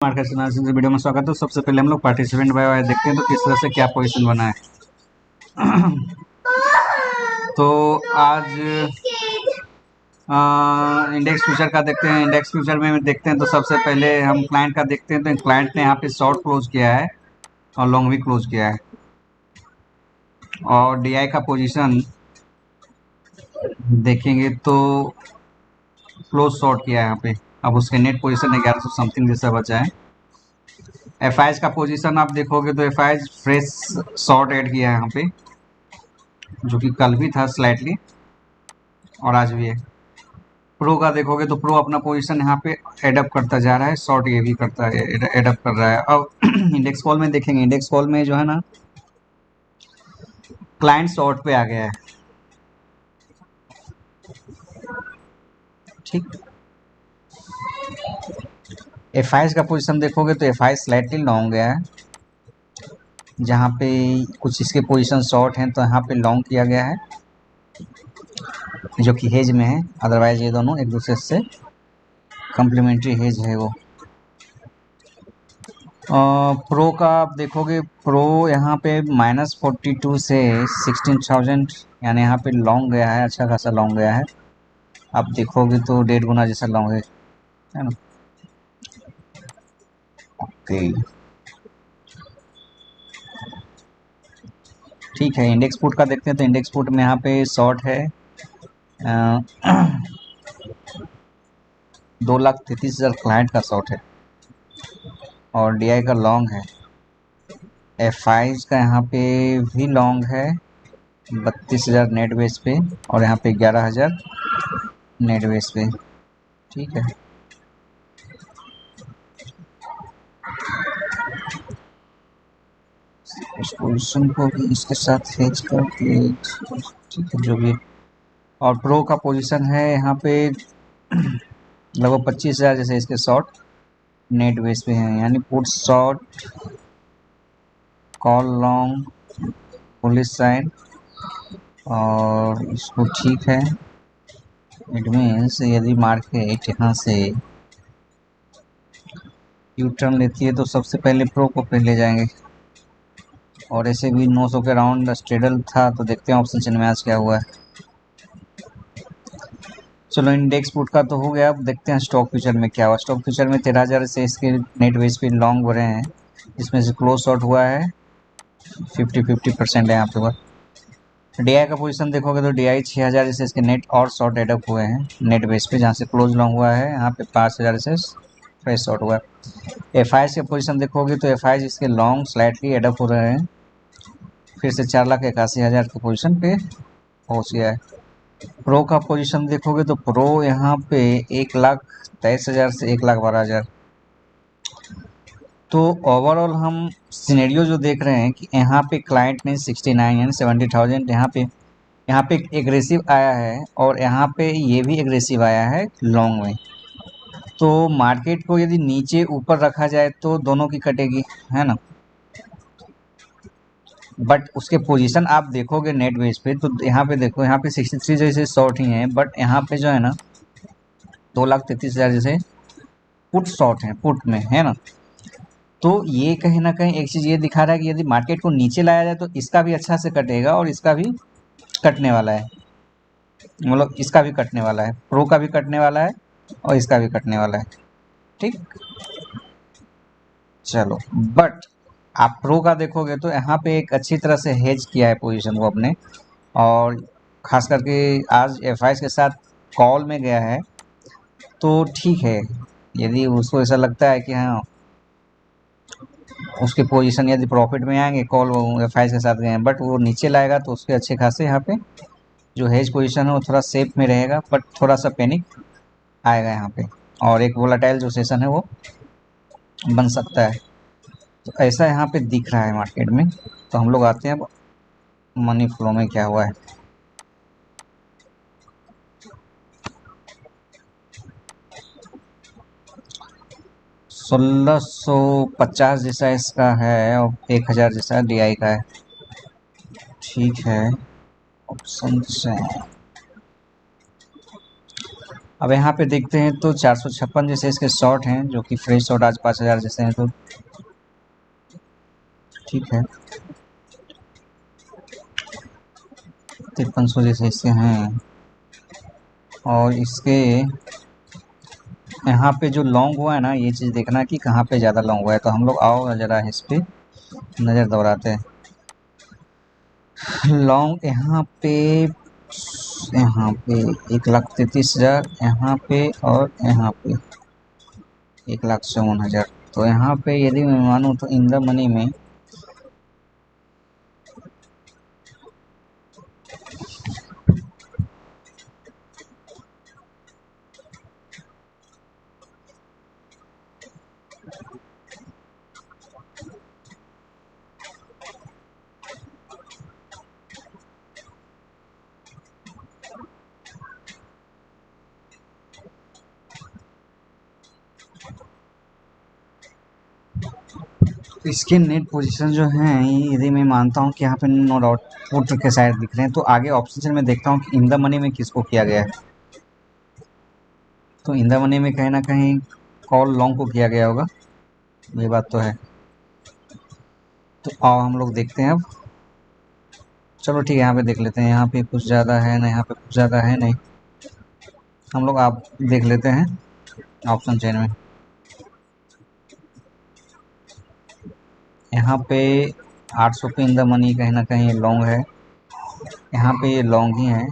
Market analysis video में स्वागत है। सबसे पहले हम लोग पार्टिसिपेंट बाय वाय देखते हैं तो किस तरह से क्या पोजीशन बना है। तो आज इंडेक्स फ्यूचर का देखते हैं। इंडेक्स फ्यूचर में देखते हैं तो सबसे पहले हम क्लाइंट का देखते हैं। तो क्लाइंट ने यहाँ पे शॉर्ट क्लोज किया है और लॉन्ग भी क्लोज किया है, और डीआई का पोजीशन देखेंगे तो क्लोज शॉर्ट किया है यहाँ पे। अब उसके नेट पोजीशन 1100 समथिंग जैसा बचा है। एफ का पोजीशन आप देखोगे तो एफ फ्रेश शॉर्ट ऐड किया है यहाँ पे, जो कि कल भी था स्लाइटली और आज भी है। प्रो का देखोगे तो प्रो अपना पोजीशन यहाँ पे एडअप करता जा रहा है, शॉर्ट ये भी करता है, एडअप कर रहा है। अब इंडेक्स कॉल में देखेंगे, इंडेक्स कॉल में जो है ना क्लाइंट शॉर्ट पे आ गया है, ठीक। एफ का पोजीशन देखोगे तो एफ स्लाइटली लॉन्ग गया है, जहाँ पे कुछ इसके पोजीशन शॉर्ट हैं तो यहाँ पे लॉन्ग किया गया है, जो कि हेज में है। अदरवाइज ये दोनों एक दूसरे से कम्प्लीमेंट्री हेज है वो। प्रो का आप देखोगे, प्रो यहाँ पे -42 से 16,000 यानी यहाँ पे लॉन्ग गया है, अच्छा खासा लॉन्ग गया है। आप देखोगे तो 1.5 गुना जैसा लॉन्ग है ना। ओके, ठीक है। इंडेक्स पुट का देखते हैं तो इंडेक्स पुट में यहाँ पे शॉर्ट है 2,33,000 क्लाइंट का शॉर्ट है, और डीआई का लॉन्ग है। एफ का यहाँ पे भी लॉन्ग है 32,000 नेट बेस पे, और यहाँ पे 11,000 नेट बेस पे, ठीक है। इस पोजीशन को भी इसके साथ हेज करके, ठीक है, जो भी। और प्रो का पोजीशन है यहाँ पे लगभग 25,000 जैसे इसके शॉर्ट नेट बेस पे हैं, यानी put short, call long, police sign, और इसको ठीक है। इट मीन्स यदि मार्केट यहाँ से यू टर्न लेती है तो सबसे पहले प्रो को पहले जाएंगे, और ऐसे भी 900 के राउंड स्ट्रेडल था, तो देखते हैं ऑप्शन चेन में आज क्या हुआ है। चलो, इंडेक्स पुट का तो हो गया। अब देखते हैं स्टॉक फ्यूचर में क्या हुआ। स्टॉक फ्यूचर में 13,000 से इसके नेट बेस पे लॉन्ग भरे हैं, इसमें से क्लोज शॉर्ट हुआ है 50% है यहाँ पे ऊपर। डीआई का पोजीशन देखोगे तो डीआई 6,000 जैसे इसके नेट और शॉर्ट एडअप हुए हैं नेट बेस पे, जहाँ से क्लोज लॉन्ग हुआ है यहाँ पे 5,000 से फ्रेश शॉर्ट हुआ है। एफ के पोजीशन देखोगे तो एफ इसके लॉन्ग स्लाइटली एडअप हो रहे हैं, फिर से 4,81,000 के पोजीशन पे पहुँच गया है। प्रो का पोजीशन देखोगे तो प्रो यहाँ पे 1,23,000 से 1,12,000। तो ओवरऑल हम सिनेरियो जो देख रहे हैं कि यहाँ पे क्लाइंट ने 69 यानी 70,000 यहाँ पे एग्रेसिव आया है, और यहाँ पे ये भी एग्रेसिव आया है लॉन्ग में। तो मार्केट को यदि नीचे ऊपर रखा जाए तो दोनों की कटेगी, है ना। बट उसके पोजीशन आप देखोगे नेट बेस पे तो यहाँ पे देखो, यहाँ पे 63 जैसे शॉर्ट ही हैं, बट यहाँ पे जो है ना 2,33,000 जैसे पुट शॉर्ट हैं, पुट में, है ना। तो ये कहीं ना कहीं एक चीज़ ये दिखा रहा है कि यदि मार्केट को नीचे लाया जाए तो इसका भी अच्छा से कटेगा, और इसका भी कटने वाला है, मतलब इसका भी कटने वाला है, प्रो का भी कटने वाला है और इसका भी कटने वाला है, ठीक। चलो, बट आप प्रो का देखोगे तो यहाँ पे एक अच्छी तरह से हेज किया है पोजीशन को अपने, और खास करके आज एफ के साथ कॉल में गया है, तो ठीक है। यदि उसको ऐसा लगता है कि हाँ उसके पोजीशन यदि प्रॉफिट में आएंगे, कॉल एफ के साथ गए हैं, बट वो नीचे लाएगा तो उसके अच्छे खासे यहाँ पे जो हेज पोजीशन है वो थोड़ा सेफ में रहेगा, बट थोड़ा सा पैनिक आएगा यहाँ पे, और एक वोलाटाइल जो सेशन है वो बन सकता है। तो ऐसा यहाँ पे दिख रहा है मार्केट में। तो हम लोग आते हैं अब मनी फ्लो में क्या हुआ है। $1,650 जैसा इसका है, और 1,000 जैसा डीआई का है, ठीक है। ऑप्शन से अब यहाँ पे देखते हैं तो 456 जैसे इसके शॉर्ट हैं, जो कि फ्रेश शॉर्ट आज 5000 जैसे हैं, तो ठीक है। 5300 जैसे इसके हैं, और इसके यहाँ पे जो लॉन्ग हुआ है ना, ये चीज़ देखना कि कहाँ पे ज़्यादा लॉन्ग हुआ है। तो हम लोग आओ ज़रा इस पे नज़र दौड़ाते हैं। लॉन्ग यहाँ पे 1,33,000, यहाँ पे और यहाँ पे 1,54,000। तो यहाँ पे यदि मैं मानूँ तो इन द मनी में इसके नेट पोजीशन जो हैं, यदि मैं मानता हूँ कि यहाँ पे नो डाउट पुट के साइड दिख रहे हैं, तो आगे ऑप्शन में देखता हूँ कि इन द मनी में किसको किया गया है। तो इन द मनी में कहीं ना कहीं कॉल लॉन्ग को किया गया होगा, ये बात तो है। तो आओ हम लोग देखते हैं अब। चलो ठीक है, यहाँ पे देख लेते हैं। यहाँ पे कुछ ज़्यादा है ना, यहाँ पे कुछ ज़्यादा है नहीं। हम लोग आप देख लेते हैं ऑप्शन चेन में। यहाँ पे 800 पे इन द मनी कहीं ना कहीं लॉन्ग है। यहाँ पे ये लॉन्ग ही है,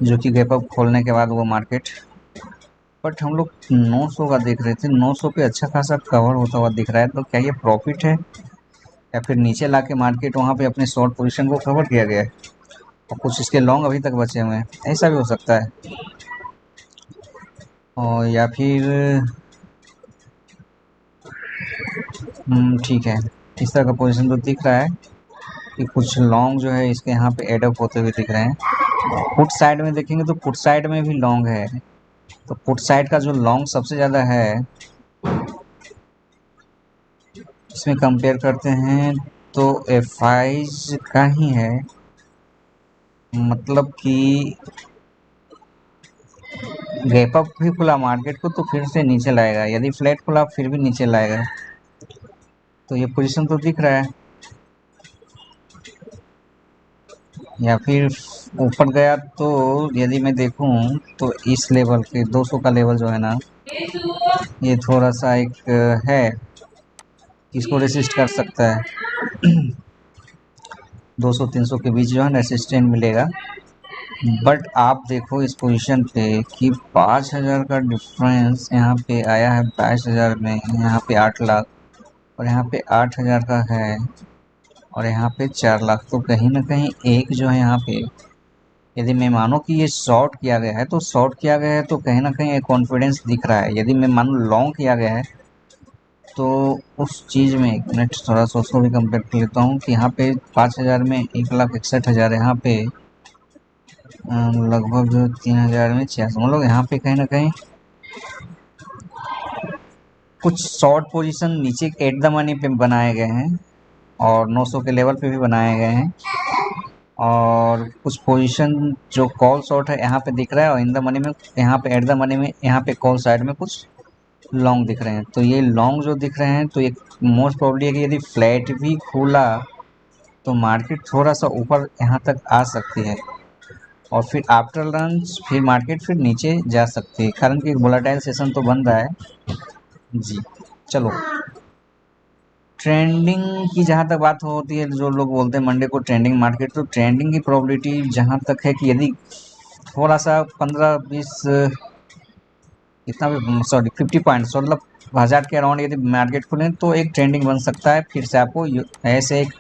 जो कि गैप अप खोलने के बाद वो मार्केट, बट हम लोग 900 का देख रहे थे। 900 पे अच्छा खासा कवर होता हुआ दिख रहा है। तो क्या ये प्रॉफिट है, या फिर नीचे ला के मार्केट वहाँ पे अपने शॉर्ट पोजीशन को कवर किया गया है और कुछ इसके लॉन्ग अभी तक बचे हुए हैं? ऐसा भी हो सकता है। और या फिर ठीक है, इस तरह का पोजीशन तो दिख रहा है कि कुछ लॉन्ग जो है इसके यहाँ पे एडअप होते हुए दिख रहे हैं। पुट साइड में देखेंगे तो पुट साइड में भी लॉन्ग है। तो पुट साइड का जो लॉन्ग सबसे ज़्यादा है, इसमें कंपेयर करते हैं तो एफ का ही है। मतलब कि गैप अप भी खुला मार्केट को तो फिर से नीचे लाएगा, यदि फ्लैट खुला फिर भी नीचे लाएगा। तो ये पोजीशन तो दिख रहा है, या फिर ऊपर गया तो यदि मैं देखूं तो इस लेवल के 200 का लेवल जो है ना, ये थोड़ा सा एक है, इसको रेसिस्ट कर सकता है। 200-300 के बीच जो है रेसिस्टेंट मिलेगा। बट आप देखो इस पोजीशन पे कि 5,000 का डिफरेंस यहाँ पे आया है 22,000 में, यहाँ पे 8 लाख और यहाँ पे 8,000 का है, और यहाँ पे 4 लाख। तो कहीं ना कहीं एक जो है यहाँ पे, यदि मैं मानो कि ये शॉर्ट किया गया है, तो शॉर्ट किया गया है तो कहीं ना कहीं एक कॉन्फिडेंस दिख रहा है। यदि मैं मानो लॉन्ग किया गया है, तो उस चीज़ में एक मिनट थोड़ा सा उसको भी कंपेयर कर लेता हूँ कि यहाँ पे 5,000 में 1,61,000, यहाँ पे लगभग 3,000 में 600, मतलब यहाँ पे कहीं ना कहीं कुछ शॉर्ट पोजीशन नीचे एट द मनी पे बनाए गए हैं, और 900 के लेवल पे भी बनाए गए हैं, और कुछ पोजीशन जो कॉल शॉर्ट है यहाँ पे दिख रहा है, और इन द मनी में यहाँ पे एट द मनी में यहाँ पे कॉल साइड में कुछ लॉन्ग दिख रहे हैं। तो ये लॉन्ग जो दिख रहे हैं, तो ये मोस्ट प्रॉब्ली है कि यदि फ्लैट भी खुला तो मार्केट थोड़ा सा ऊपर यहाँ तक आ सकती है, और फिर आफ्टर लंच फिर मार्केट फिर नीचे जा सकती है, कारण कि एक वोलेटाइल सेशन तो बन रहा है जी। चलो, ट्रेंडिंग की जहाँ तक बात होती है, जो लोग बोलते हैं मंडे को ट्रेंडिंग मार्केट, तो ट्रेंडिंग की प्रोबेबिलिटी जहाँ तक है कि यदि थोड़ा सा 15-20 इतना भी, सॉरी 50 पॉइंट, मतलब 1,000 के अराउंड यदि मार्केट खुले तो एक ट्रेंडिंग बन सकता है। फिर से आपको ऐसे एक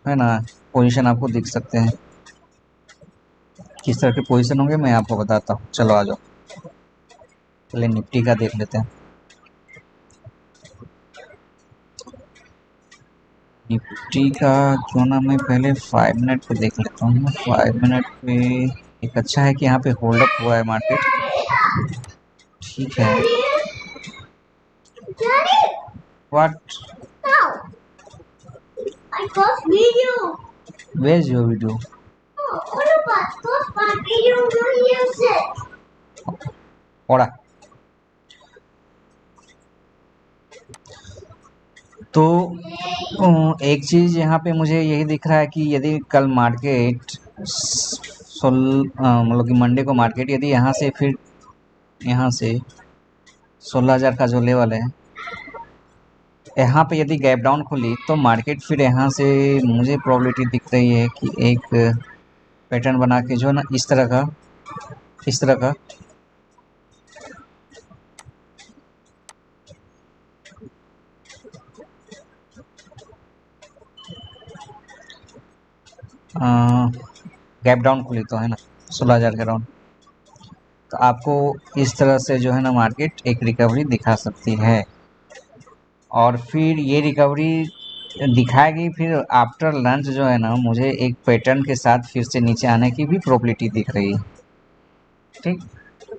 है ना पोजीशन आपको दिख सकते हैं। किस तरह के पोजीशन होंगे मैं आपको बताता हूँ। चलो आ जाओ, पहले निफ्टी का देख लेते हैं। निफ्टी का क्यों ना मैं पहले 5 मिनट पे देख लेता हूँ। 5 मिनट पे एक अच्छा है कि यहाँ पे होल्ड अप हुआ है मार्केट, ठीक है। What, where is your video? ओड़ा। तो एक चीज़ यहाँ पे मुझे यही दिख रहा है कि यदि कल मार्केट मतलब कि मंडे को मार्केट यदि यहाँ से फिर यहाँ से 16,000 का जो लेवल है यहाँ पे यदि गैप डाउन खुली तो मार्केट फिर यहाँ से मुझे प्रोबेबिलिटी दिख रही है कि एक पैटर्न बना के जो है ना इस तरह का गैप डाउन खुली तो है ना 16,000 के राउंड, तो आपको इस तरह से जो है ना मार्केट एक रिकवरी दिखा सकती है और फिर ये रिकवरी दिखाएगी फिर आफ्टर लंच जो है ना मुझे एक पैटर्न के साथ फिर से नीचे आने की भी प्रोबेबिलिटी दिख रही है। ठीक,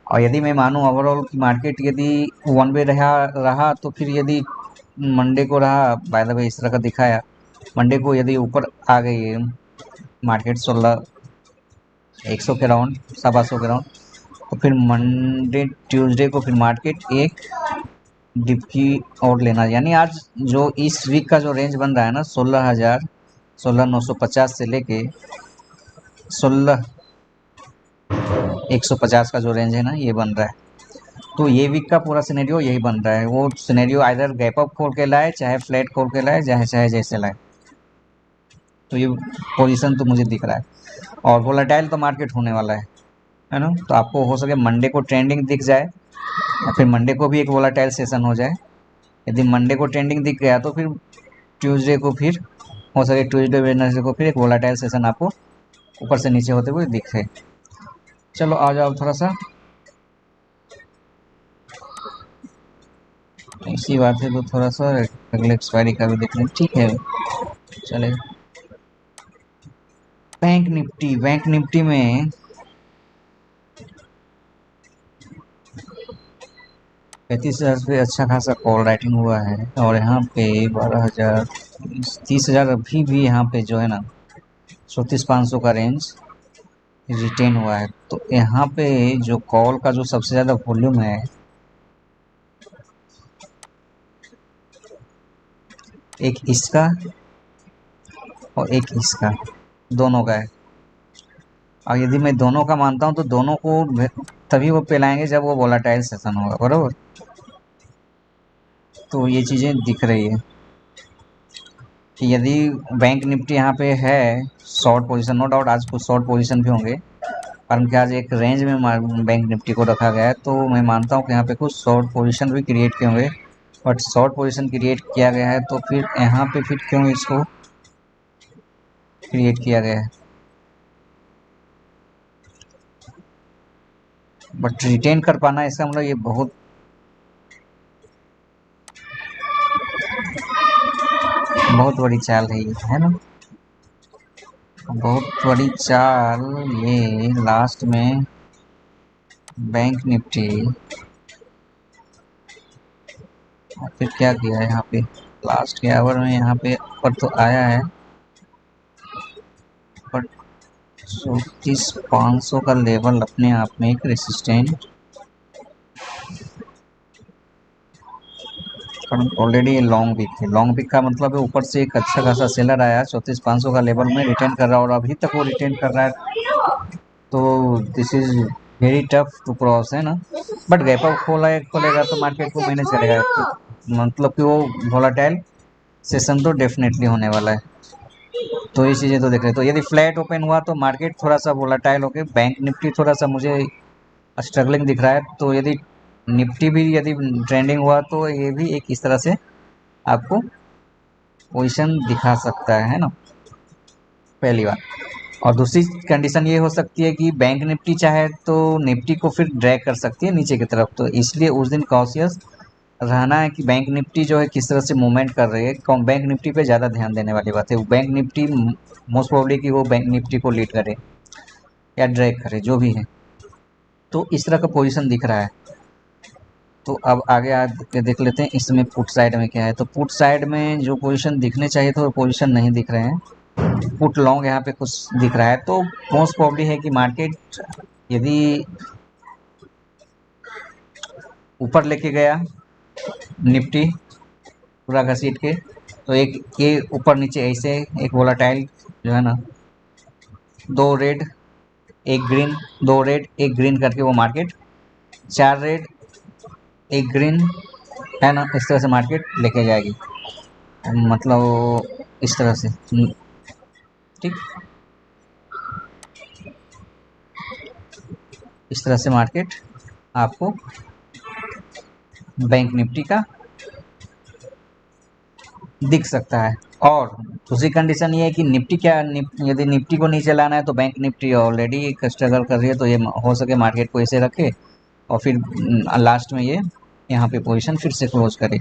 और यदि मैं मानूँ ओवरऑल की मार्केट यदि वन वे रहा तो फिर यदि मंडे को रहा बाय द वे इस तरह का दिखाया, मंडे को यदि ऊपर आ गई है मार्केट 100 के राउंड 125 के राउंड, तो फिर मंडे ट्यूसडे को फिर मार्केट एक डिप की और लेना, यानी आज जो इस वीक का जो रेंज बन रहा है ना 16,950 से लेके 16,150 का जो रेंज है ना ये बन रहा है। तो ये वीक का पूरा सिनेरियो यही बन रहा है, वो सिनेरियो आइदर गैप अप खोल के लाए चाहे फ्लैट खोल के लाए चाहे जैसे लाए, तो ये पोजीशन तो मुझे दिख रहा है और वोलेटाइल तो मार्केट होने वाला है ना। तो आपको हो सके मंडे को ट्रेंडिंग दिख जाए या फिर मंडे को भी एक वोलेटाइल सेशन हो जाए। यदि मंडे को ट्रेंडिंग दिख गया तो फिर ट्यूसडे को फिर हो सके ट्यूसडे वेडनेसडे को फिर एक वोलेटाइल सेशन आपको ऊपर से नीचे होते हुए दिखे। चलो आ जाओ थोड़ा सा इसी बात है तो थोड़ा सा अगले एक्सपायरी का भी देख लें, ठीक है चले। बैंक निफ्टी में 35,000 पे अच्छा खासा कॉल राइटिंग हुआ है और यहाँ पे 12,000 30,000 अभी भी यहाँ पे जो है ना 34,500 का रेंज रिटेन हुआ है। तो यहाँ पे जो कॉल का जो सबसे ज़्यादा वॉल्यूम है एक इसका और एक इसका, दोनों का है। और यदि मैं दोनों का मानता हूँ तो दोनों को तभी वो पिलाएंगे जब वो वोलेटाइल सेशन होगा, बराबर। तो ये चीज़ें दिख रही है कि यदि बैंक निफ्टी यहाँ पे है शॉर्ट पोजीशन, नो डाउट आज कुछ शॉर्ट पोजीशन भी होंगे, कारण कि आज एक रेंज में बैंक निफ्टी को रखा गया है, तो मैं मानता हूँ कि यहाँ पे कुछ शॉर्ट पोजीशन भी क्रिएट किए होंगे। बट शॉर्ट पोजीशन क्रिएट किया गया है तो फिर यहाँ पे फिर क्यों इसको क्रिएट किया गया है, बट रिटेन कर पाना इसका मतलब ये बहुत बड़ी चाल है ना, बहुत बड़ी चाल। ये लास्ट में बैंक निफ्टी फिर क्या किया है यहाँ पे लास्ट के आवर में, यहाँ पे ऊपर तो आया है बट 34,500 का लेवल अपने आप में एक रेसिस्टेंट ऑलरेडी लॉन्ग वीक है। लॉन्ग वीक का मतलब है ऊपर से एक अच्छा खासा सेलर आया 34,500 का लेवल में रिटेन कर रहा है और अभी तक वो रिटेन कर रहा है, तो this is very tough to cross है ना। बट गैप अप खोलेगा तो मार्केट को महीने चलेगा, तो मतलब कि वो वोलेटाइल सेशन तो डेफिनेटली होने वाला है। तो ये चीज़ें तो देख रहे, तो यदि फ्लैट ओपन हुआ तो मार्केट थोड़ा सा वोलेटाइल होकर बैंक निफ्टी थोड़ा सा मुझे स्ट्रगलिंग दिख रहा है। तो यदि निफ्टी भी यदि ट्रेंडिंग हुआ तो ये भी एक इस तरह से आपको पोजीशन दिखा सकता है ना, पहली बात। और दूसरी कंडीशन ये हो सकती है कि बैंक निफ्टी चाहे तो निफ्टी को फिर ड्रैग कर सकती है नीचे की तरफ, तो इसलिए उस दिन कॉशियस रहना है कि बैंक निफ्टी जो है किस तरह से मूवमेंट कर रही है। बैंक निफ्टी पे ज़्यादा ध्यान देने वाली बात है, बैंक निफ्टी मोस्ट प्रोबेबली कि वो बैंक निफ्टी को लीड करे या ड्रैग करे जो भी है, तो इस तरह का पोजीशन दिख रहा है। तो अब आगे देख लेते हैं इसमें पुट साइड में क्या है। तो पुट साइड में जो पोजीशन दिखने चाहिए थे वो पोजीशन नहीं दिख रहे हैं। पुट लॉन्ग यहाँ पे कुछ दिख रहा है, तो मोस्ट प्रॉब्ली है कि मार्केट यदि ऊपर लेके गया निफ्टी पूरा घसीट के, तो एक ये ऊपर नीचे ऐसे एक वोलाटाइल जो है ना, दो रेड एक ग्रीन, दो रेड एक ग्रीन करके वो मार्केट, चार रेड एक ग्रीन है ना, इस तरह से मार्केट लेके जाएगी, मतलब इस तरह से। ठीक, इस तरह से मार्केट आपको बैंक निफ्टी का दिख सकता है। और दूसरी कंडीशन ये है कि निफ्टी क्या यदि निफ्टी को नीचे लाना है तो बैंक निफ्टी ऑलरेडी स्ट्रगल कर रही है, तो ये हो सके मार्केट को ऐसे रखे और फिर लास्ट में ये यहाँ पे पोजीशन फिर से क्लोज करे।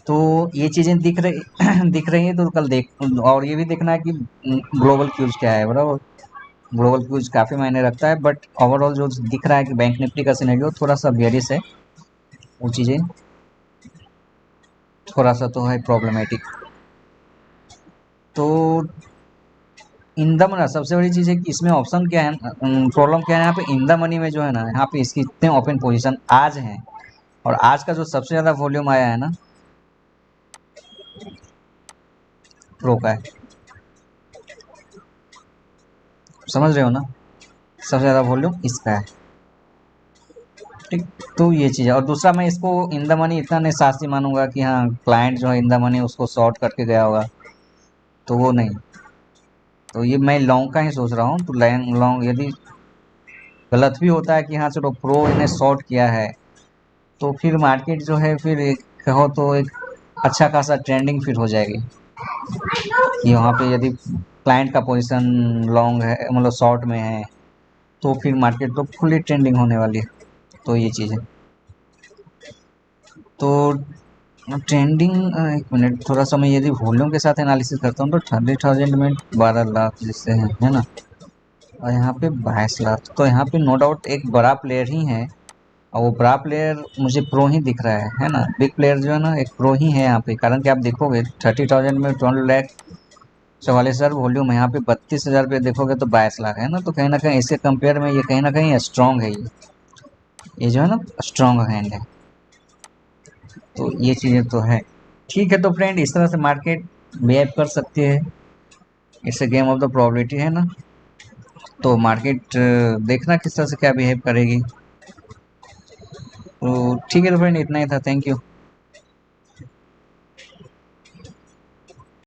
तो ये चीज़ें दिख रही दिख रही हैं, तो कल देख, और ये भी देखना है कि ग्लोबल क्यूज क्या है, बराबर। ग्लोबल क्यूज काफ़ी मायने रखता है, बट ओवरऑल जो दिख रहा है कि बैंक निफ्टी का सिनेरियो थोड़ा सा बेरिश है, वो चीज़ें थोड़ा सा तो है प्रॉब्लमेटिक। तो इन द मनी सबसे बड़ी चीज़ है कि इसमें ऑप्शन क्या है, प्रॉब्लम क्या है यहाँ पे इन द मनी में जो है ना, यहाँ पे इसकी इतने ओपन पोजीशन आज हैं, और आज का जो सबसे ज़्यादा वॉल्यूम आया है ना प्रो का है, समझ रहे हो ना, सबसे ज़्यादा वॉल्यूम इसका है। ठीक, तो ये चीज़ है। और दूसरा, मैं इसको इन द मनी इतना नहीं साहसी मानूंगा कि हाँ क्लाइंट जो है इन द मनी उसको शॉर्ट करके गया होगा, तो वो नहीं। तो ये मैं लॉन्ग का ही सोच रहा हूँ। तो लॉन्ग यदि गलत भी होता है कि हाँ चलो प्रो इन्हें शॉर्ट किया है, तो फिर मार्केट जो है फिर एक कहो तो एक अच्छा खासा ट्रेंडिंग फिर हो जाएगी कि वहाँ पे यदि क्लाइंट का पोजीशन लॉन्ग है, मतलब शॉर्ट में है, तो फिर मार्केट तो फुली ट्रेंडिंग होने वाली है। तो ये चीज़ है। तो ट्रेंडिंग, एक मिनट, थोड़ा सा मैं यदि वॉल्यूम के साथ एनालिसिस करता हूँ तो 30,000 में 12 लाख जिससे है ना, और यहाँ पे 22 लाख, तो यहाँ पे नो डाउट एक बड़ा प्लेयर ही है, और वो बड़ा प्लेयर मुझे प्रो ही दिख रहा है ना। बिग प्लेयर जो है ना एक प्रो ही है यहाँ पे, कारण कि आप देखोगे 30,000 में 12,44,000 वॉल्यूम है, यहाँ पे 32,000 पे देखोगे तो 22 लाख है ना। तो कहीं ना कहीं इसके कंपेयर में ये कहीं ना कहीं स्ट्रॉन्ग है, ये जो है ना स्ट्रॉन्ग हैंड है। तो ये चीज़ें तो है। ठीक है, तो फ्रेंड इस तरह से मार्केट बिहेव कर सकती है, it's a game of the probability है ना। तो मार्केट देखना किस तरह से क्या बिहेव करेगी। तो ठीक है, तो फ्रेंड इतना ही था, थैंक यू।